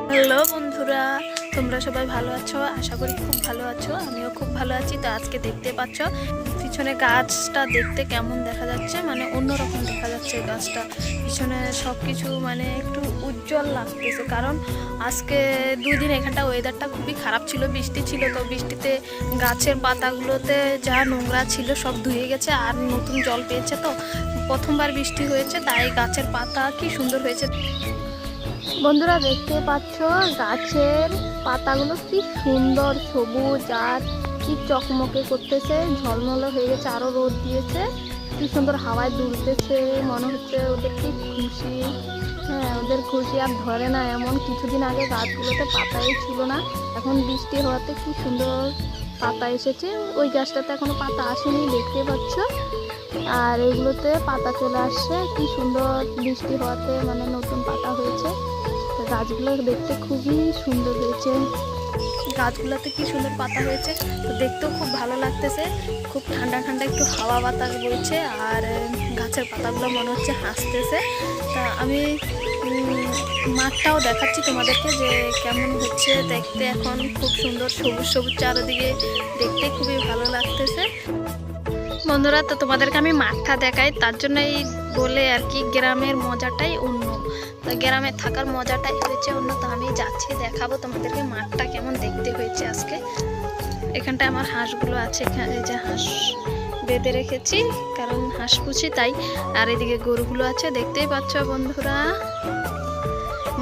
Hello বন্ধুরা, তোমরা সবাই ভালো আছো? আশা করি খুব ভালো আছো। আমিও খুব ভালো আছি। তো আজকে দেখতে পাচ্ছ পিছনে গাছটা দেখতে কেমন দেখা যাচ্ছে, মানে অন্যরকম দেখা যাচ্ছে গাছটা। পিছনে সব কিছু মানে একটু উজ্জ্বল লাগতেছে, কারণ আজকে 2 দিন এখানটা ওয়েদারটা খুবই খারাপ ছিল, বৃষ্টি ছিল। তো বৃষ্টিতে গাছের পাতাগুলোতে যা নোংরা ছিল সব ধুয়ে গেছে আর নতুন জল পেয়েছে। তো প্রথমবার বৃষ্টি হয়েছে, তাই গাছের পাতা কি সুন্দর হয়েছে। বন্ধুরা দেখতে পাচ্ছ গাছের পাতাগুলো কি সুন্দর সবুজ আর কি চকমকে করতেছে, ঝলমলে হয়ে গেছে, আরো রোদ দিয়েছে, কি সুন্দর হাওয়ায় দুলতেছে। মনে হচ্ছে ওদের কি খুশি। হ্যাঁ, ওদের খুশি আর ধরে না এমন। কিছুদিন আগে গাছগুলোতে পাতাই ছিল না, এখন বৃষ্টি হওয়াতে কি সুন্দর পাতা এসেছে। ওই গাছটাতে এখনো পাতা আসেনি, দেখতে পাচ্ছ। আর এগুলোতে পাতা চলে আসছে, কি সুন্দর বৃষ্টি হওয়াতে মানে নতুন পাতা হয়েছে। গাছগুলো দেখতে খুবই সুন্দর হয়েছে, গাছগুলোতে কি সুন্দর পাতা হয়েছে। তো দেখতেও খুব ভালো লাগতেছে, খুব ঠান্ডা ঠান্ডা একটু হাওয়া বাতাস বইছে আর গাছের পাতাগুলো মনে হচ্ছে হাসতেছে। তা আমি মাঠটাও দেখাচ্ছি তোমাদেরকে যে কেমন হচ্ছে দেখতে। এখন খুব সুন্দর সবুজ সবুজ চারদিকে, দেখতে খুবই ভালো লাগতেছে বন্ধুরা। তো তোমাদেরকে আমি মাঠটা দেখাই, তার জন্যই বলে আর কি গ্রামের মজাটাই অন্য, তো গ্রামে থাকার মজাটাই হয়েছে অন্য। তো আমি যাচ্ছি, দেখাবো তোমাদেরকে মাঠটা কেমন দেখতে হয়েছে আজকে। এখানটায় আমার হাঁসগুলো আছে, এই যে হাঁস বেঁধে রেখেছি, কারণ হাঁস পুষি তাই। আর এদিকে গরুগুলো আছে, দেখতেই পাচ্ছ বন্ধুরা।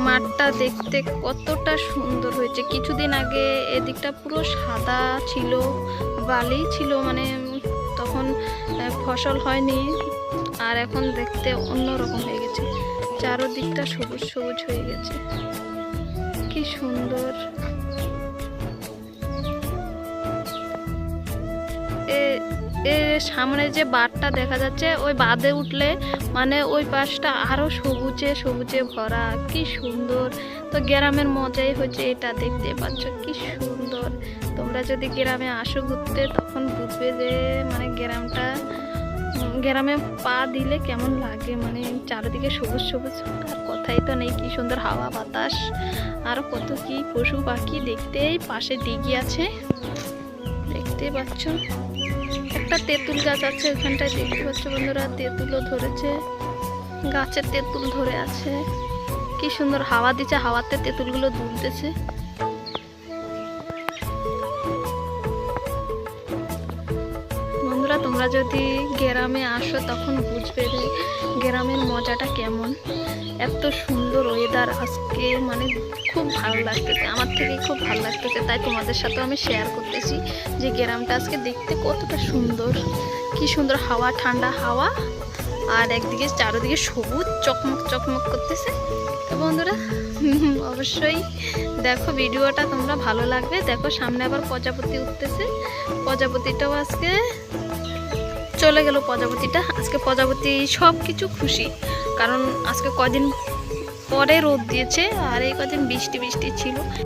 মাঠটা দেখতে কতটা সুন্দর হয়েছে। কিছুদিন আগে এদিকটা পুরো সাদা ছিল, বালি ছিল, মানে তখন ফসল হয়নি। আর এখন দেখতে অন্যরকম হয়ে গেছে, চারদিকটা সবুজ সবুজ হয়ে গেছে, কি সুন্দর। সামনে যে বাঁধটা দেখা যাচ্ছে, ওই বাঁধে উঠলে মানে ওই পাশটা আরো সবুজে সবুজে ভরা, কি সুন্দর। তো গ্রামের মজাই হচ্ছে এটা, দেখতে পাচ্ছ কি সুন্দর। তোমরা যদি গ্রামে আসো ঘুরতে, তখন বুঝবে যে মানে গ্রামে পা দিলে কেমন লাগে, মানে চারিদিকে সবুজ সবুজ, আর কথাই তো নেই। কি সুন্দর হাওয়া বাতাস, আর কত কি পশু পাখি। দেখতেই পাশে দিঘি আছে, দেখতে পাচ্ছ। একটা তেঁতুল গাছ আছে ওখানটায়, দেখতে পাচ্ছ বন্ধুরা, তেঁতুলও ধরেছে, গাছে তেঁতুল ধরে আছে। কি সুন্দর হাওয়া দিচ্ছে, হাওয়াতে তেঁতুলগুলো দুলতেছে। বন্ধুরা তোমরা যদি গ্রামে আসো, তখন বুঝবে যে গ্রামের মজাটা কেমন। এত সুন্দর ওয়েদার আজকে, মানে খুব ভালো লাগতেছে, আমার থেকে খুব ভালো লাগতেছে। তাই তোমাদের সাথে আমি শেয়ার করতেছি যে গ্রামটা আজকে দেখতে কতটা সুন্দর, কি সুন্দর হাওয়া, ঠান্ডা হাওয়া, আর একদিকে চারদিকে সবুজ চকমক চকমক করতেছে। তো বন্ধুরা অবশ্যই দেখো ভিডিওটা, তোমরা ভালো লাগবে। দেখো সামনে আবার প্রজাপতি উঠতেছে, প্রজাপতিটাও আজকে চলে গেল। প্রজাপতিটা আজকে, প্রজাপতি সব কিছু খুশি, কারণ আজকে কদিন পরে রোদ দিয়েছে আর এই কদিন বৃষ্টি বৃষ্টি ছিল।